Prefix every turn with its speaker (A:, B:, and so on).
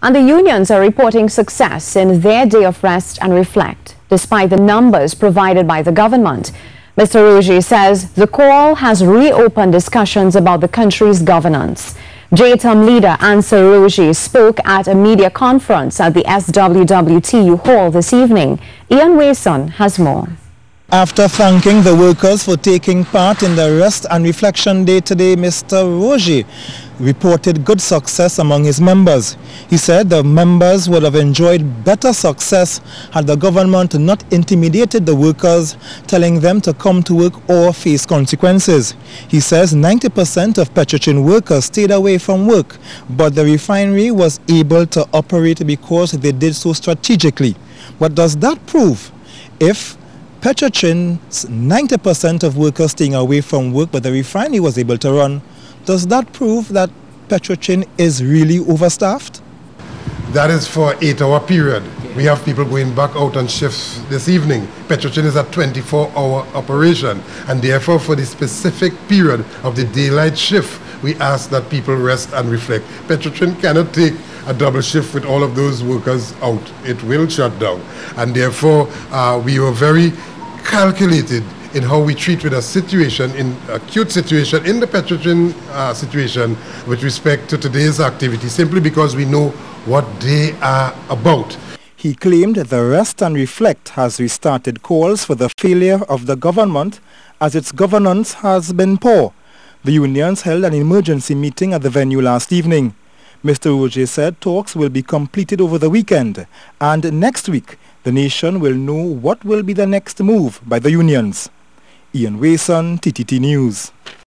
A: And the unions are reporting success in their day of rest and reflect, despite the numbers provided by the government. Mr. Roget says the call has reopened discussions about the country's governance. JTUM Leader Ancel Roget spoke at a media conference at the SWWTU Hall this evening. Ian Wason has more.
B: After thanking the workers for taking part in the Rest and Reflection Day today, Mr. Roget reported good success among his members. He said the members would have enjoyed better success had the government not intimidated the workers, telling them to come to work or face consequences. He says 90% of Petrochin workers stayed away from work, but the refinery was able to operate because they did so strategically. What does that prove? If Petrochin's 90% of workers staying away from work, but the refinery was able to run, does that prove that Petrochin is really overstaffed?
C: That is for an 8-hour period. We have people going back out on shifts this evening. Petrochin is a 24-hour operation, and therefore for the specific period of the daylight shift, we ask that people rest and reflect. Petrochin cannot take a double shift with all of those workers out. It will shut down. And therefore, we were very calculated in how we treat with a situation, in acute situation, in the Petrochin situation with respect to today's activity, simply because we know what they are about.
B: He claimed the Rest and Reflect has restarted calls for the failure of the government as its governance has been poor. The unions held an emergency meeting at the venue last evening. Mr. Roget said talks will be completed over the weekend, and next week the nation will know what will be the next move by the unions. Ian Wason, TTT News.